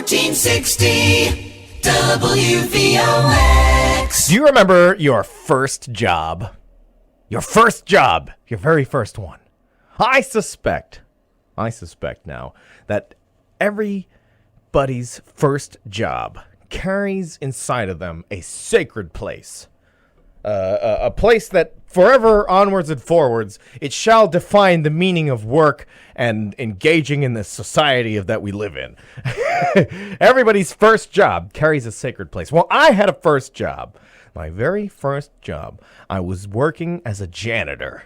1460 WVOX. Do you remember your first job? Your first job. Your very first one. I suspect now that everybody's first job carries inside of them a sacred place. A place that forever onwards and forwards, it shall define the meaning of work and engaging in the society that we live in. Everybody's first job carries a sacred place. Well, I had a first job. My very first job. I was working as a janitor.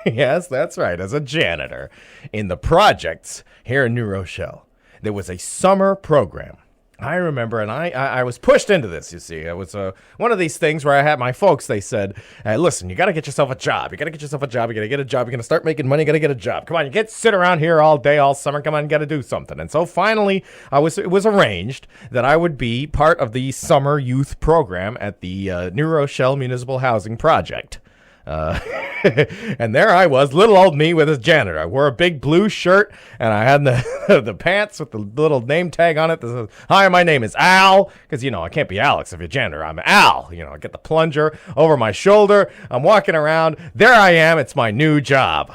Yes, that's right, as a janitor in the projects here in New Rochelle. There was a summer program. I remember, and I was pushed into this, you see. It was one of these things where I had my folks, they said, listen, you got to get yourself a job. You got to get yourself a job. You got to get a job. You're going to start making money. You got to get a job. Come on, you can't sit around here all day, all summer. Come on, you got to do something. And so finally, it was arranged that I would be part of the summer youth program at the New Rochelle Municipal Housing Project. And there I was, little old me with his janitor. I wore a big blue shirt, and I had the pants with the little name tag on it that says, "Hi, my name is Al," because, I can't be Alex if you're janitor. I'm Al. I get the plunger over my shoulder. I'm walking around. There I am. It's my new job.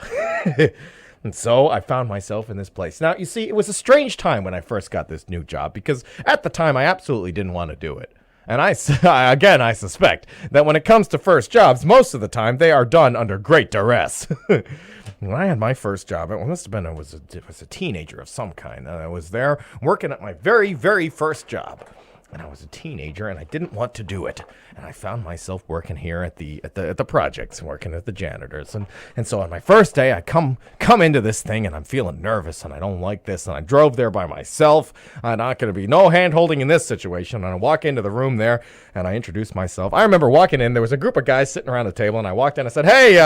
And so I found myself in this place. Now, you see, it was a strange time when I first got this new job, because at the time I absolutely didn't want to do it. And I suspect that when it comes to first jobs, most of the time they are done under great duress. When I had my first job, it must have been I was a teenager of some kind. And I was there working at my very, very first job. And I was a teenager, and I didn't want to do it. And I found myself working here at the projects, working at the janitors. And so on my first day, I come into this thing, and I'm feeling nervous, and I don't like this. And I drove there by myself. I'm not going to be no hand-holding in this situation. And I walk into the room there, and I introduce myself. I remember walking in. There was a group of guys sitting around the table, and I walked in. I said, "Hey,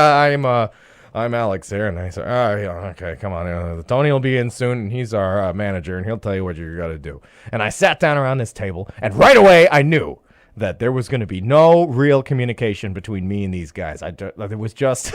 I'm Alex here." And I said, "Oh, yeah, okay, come on. Tony will be in soon, and he's our manager, and he'll tell you what you got to do." And I sat down around this table, and right away I knew that there was going to be no real communication between me and these guys. It was just,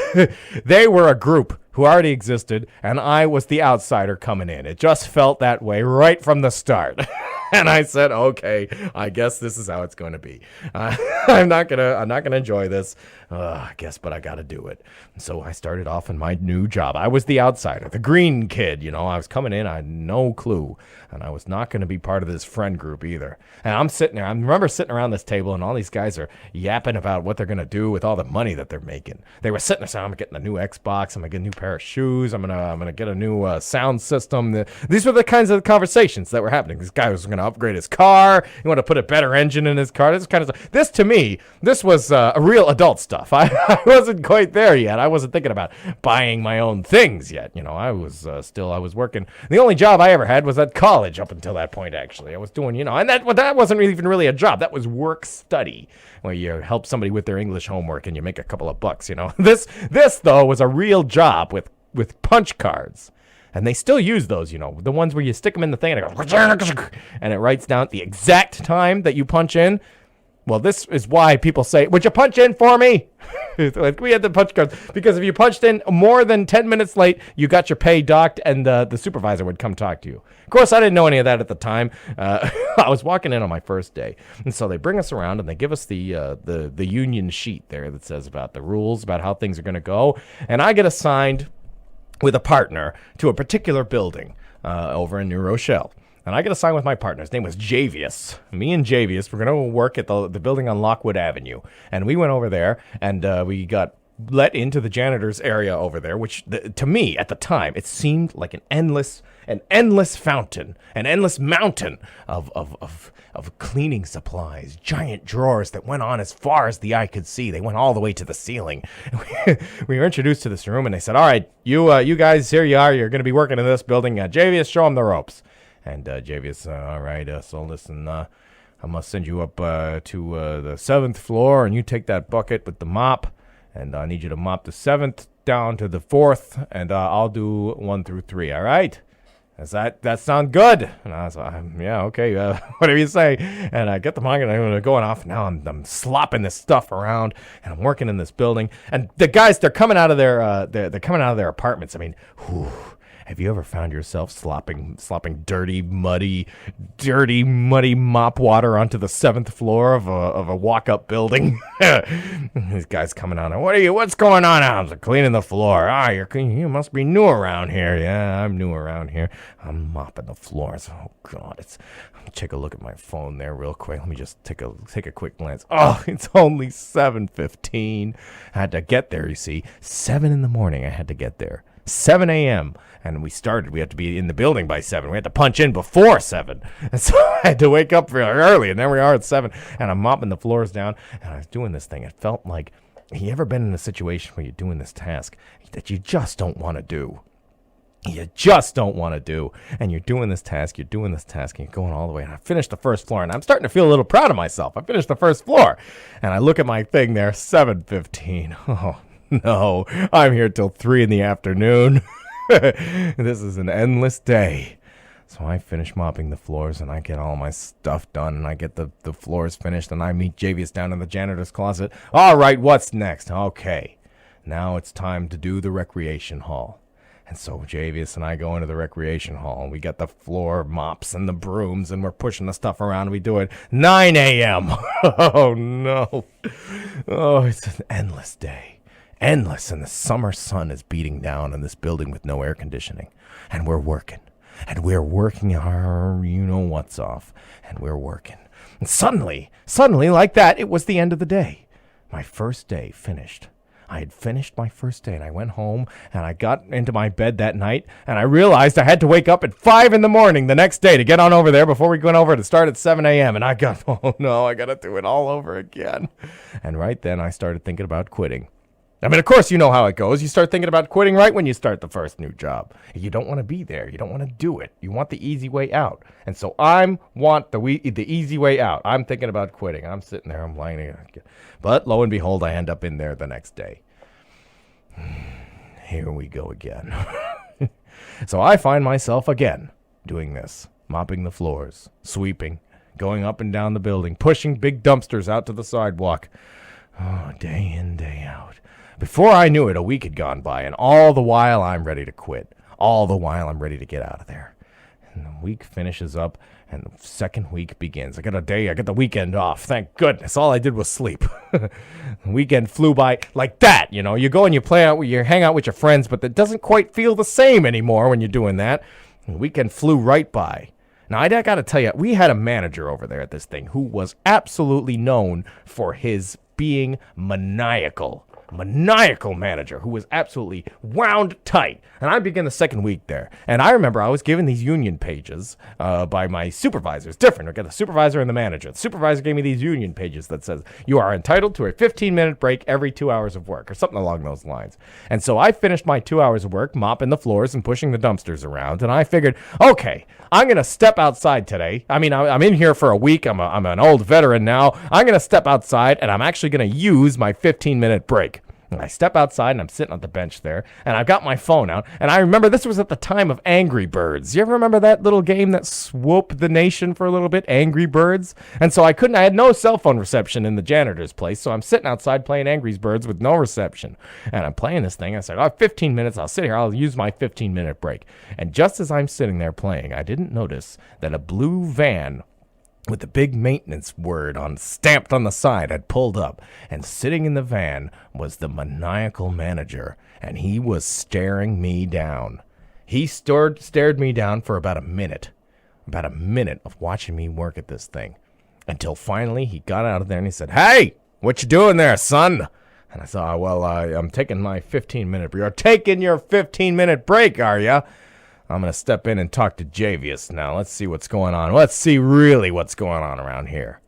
they were a group who already existed, and I was the outsider coming in. It just felt that way right from the start. And I said, okay, I guess this is how it's going to be. I'm not gonna enjoy this. I guess, but I got to do it. And so I started off in my new job. I was the outsider, the green kid. I was coming in. I had no clue, and I was not going to be part of this friend group either. And I'm sitting there. I remember sitting around this table, and all these guys are yapping about what they're going to do with all the money that they're making. They were sitting there saying, "I'm getting a new Xbox. I'm gonna get a new pair of shoes. I'm gonna get a new sound system." These were the kinds of conversations that were happening. This guy was going to upgrade his car. He wanted to put a better engine in his car. This kind of stuff. This, to me, this was a real adult stuff. I wasn't quite there yet. I wasn't thinking about buying my own things yet. I was I was working. The only job I ever had was at college up until that point, actually. I was doing, and that wasn't even really a job. That was work study, where you help somebody with their English homework and you make a couple of bucks, This, though, was a real job with punch cards. And they still use those, the ones where you stick them in the thing and it goes, and it writes down the exact time that you punch in. Well, this is why people say, "Would you punch in for me?" Like, we had the punch cards, because if you punched in more than 10 minutes late, you got your pay docked, and the supervisor would come talk to you. Of course, I didn't know any of that at the time. I was walking in on my first day, and so they bring us around and they give us the union sheet there that says about the rules, about how things are going to go, and I get assigned with a partner to a particular building over in New Rochelle. And I get assigned with my partner. His name was Javius. Me and Javius were going to work at the building on Lockwood Avenue. And we went over there, and we got let into the janitor's area over there, which to me at the time, it seemed like an endless fountain, an endless mountain of cleaning supplies, giant drawers that went on as far as the eye could see. They went all the way to the ceiling. We were introduced to this room, and they said, "All right, you guys, here you are. You're going to be working in this building. Javius, show them the ropes." And Javius, "All right, so listen, I must send you up to the 7th floor, and you take that bucket with the mop, and I need you to mop the 7th down to the 4th, and I'll do 1 through 3, all right? Does that sound good?" And I was like, "Yeah, okay, whatever you say." And I get the mug, and I'm going off. Now I'm slopping this stuff around, and I'm working in this building. And the guys, they're coming out of their apartments. I mean, whew. Have you ever found yourself slopping dirty, muddy mop water onto the 7th floor of a walk-up building? These guys coming on. What's going on? I'm cleaning the floor. You must be new around here. Yeah, I'm new around here. I'm mopping the floors. Oh God, let me take a look at my phone there real quick. Let me just take a quick glance. Oh, it's only 7:15. I had to get there, you see. 7 in the morning I had to get there. 7 a.m. And we had to be in the building by 7. We had to punch in before 7. And so I had to wake up really early, and there we are at 7. And I'm mopping the floors down, and I was doing this thing. It felt like, you ever been in a situation where you're doing this task that you just don't want to do? You just don't want to do. And you're doing this task, and you're going all the way. And I finished the first floor, and I'm starting to feel a little proud of myself. I finished the first floor. And I look at my thing there, 7:15. Oh, no, I'm here till 3 in the afternoon. This is an endless day. So I finish mopping the floors, and I get all my stuff done, and I get the floors finished, and I meet Javius down in the janitor's closet. All right, what's next? Okay, now it's time to do the recreation hall. And so Javius and I go into the recreation hall, and we got the floor mops and the brooms, and we're pushing the stuff around. We do it 9 a.m. Oh, no. Oh, it's an endless day. Endless, and the summer sun is beating down in this building with no air conditioning. And we're working. And we're working our you-know-what's off. And we're working. And suddenly, like that, it was the end of the day. My first day finished. I had finished my first day, and I went home, and I got into my bed that night, and I realized I had to wake up at 5 in the morning the next day to get on over there before we went over to start at 7 a.m., and I got to do it all over again. And right then, I started thinking about quitting. I mean, of course, you know how it goes. You start thinking about quitting right when you start the first new job. You don't want to be there. You don't want to do it. You want the easy way out. And so I want the easy way out. I'm thinking about quitting. I'm sitting there. I'm lying there. But lo and behold, I end up in there the next day. Here we go again. So I find myself again doing this, mopping the floors, sweeping, going up and down the building, pushing big dumpsters out to the sidewalk. Oh, day in, day out. Before I knew it, a week had gone by, and all the while I'm ready to quit. All the while I'm ready to get out of there. And the week finishes up, and the second week begins. I got the weekend off. Thank goodness. All I did was sleep. The weekend flew by like that, you know. You go and you hang out with your friends, but it doesn't quite feel the same anymore when you're doing that. The weekend flew right by. Now, I got to tell you, we had a manager over there at this thing who was absolutely known for his being maniacal manager who was absolutely wound tight. And I began the second week there. And I remember I was given these union pages by my supervisors. Different. I got the supervisor and the manager. The supervisor gave me these union pages that says, you are entitled to a 15-minute break every 2 hours of work, or something along those lines. And so I finished my 2 hours of work, mopping the floors and pushing the dumpsters around. And I figured, okay, I'm going to step outside today. I mean, I'm in here for a week. I'm an old veteran now. I'm going to step outside, and I'm actually going to use my 15-minute break. And I step outside, and I'm sitting on the bench there, and I've got my phone out, and I remember this was at the time of Angry Birds. You ever remember that little game that swooped the nation for a little bit, Angry Birds? And so I had no cell phone reception in the janitor's place, so I'm sitting outside playing Angry Birds with no reception. And I'm playing this thing. I said, 15 minutes, I'll sit here, I'll use my 15-minute break. And just as I'm sitting there playing, I didn't notice that a blue van with the big maintenance word stamped on the side had pulled up, and sitting in the van was the maniacal manager, and he was staring me down. He stared me down for about a minute of watching me work at this thing, until finally he got out of there and he said, "Hey, what you doing there, son?" And I said, I'm taking my 15-minute break. You're taking your 15-minute break, are you? I'm going to step in and talk to Javius now. Let's see what's going on. Let's see really what's going on around here.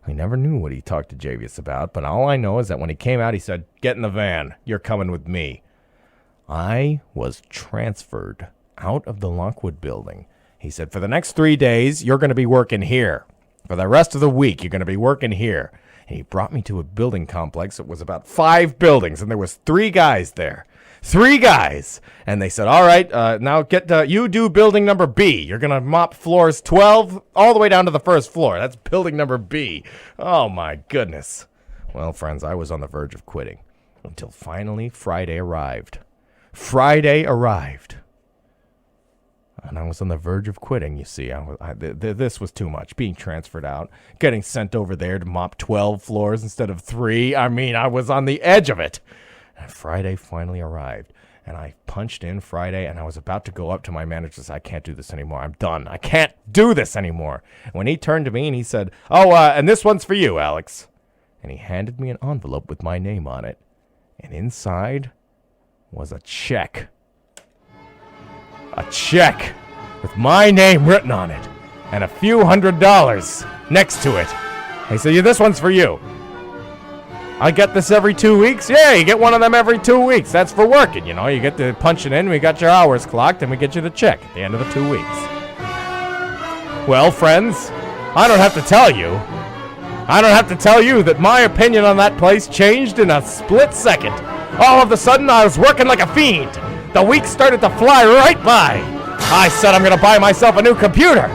I never knew what he talked to Javius about, but all I know is that when he came out, he said, "Get in the van. You're coming with me." I was transferred out of the Lockwood building. He said, "For the next 3 days, you're going to be working here. For the rest of the week, you're going to be working here." And he brought me to a building complex. It was about 5 buildings, and there was 3 guys there. 3 guys. And they said, "All right, now you do building number B. You're going to mop floors 12 all the way down to the first floor. That's building number B." Oh, my goodness. Well, friends, I was on the verge of quitting until finally Friday arrived. And I was on the verge of quitting, you see. This was too much, being transferred out, getting sent over there to mop 12 floors instead of 3. I mean, I was on the edge of it. And Friday finally arrived, and I punched in Friday, and I was about to go up to my manager and say, I can't do this anymore. I'm done. I can't do this anymore. And when he turned to me and he said, and this one's for you, Alex. And he handed me an envelope with my name on it. And inside was a check. A check with my name written on it and a few $100s next to it. He said, this one's for you. I get this every 2 weeks? Yeah, you get one of them every 2 weeks. That's for working, you know. You get to punch it in, we got your hours clocked, and we get you the check at the end of the 2 weeks. Well, friends, I don't have to tell you. I don't have to tell you that my opinion on that place changed in a split second. All of a sudden, I was working like a fiend. The weeks started to fly right by. I said I'm going to buy myself a new computer.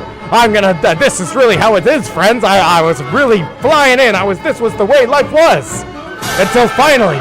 This is really how it is, friends. I was really flying in. This was the way life was. Until finally,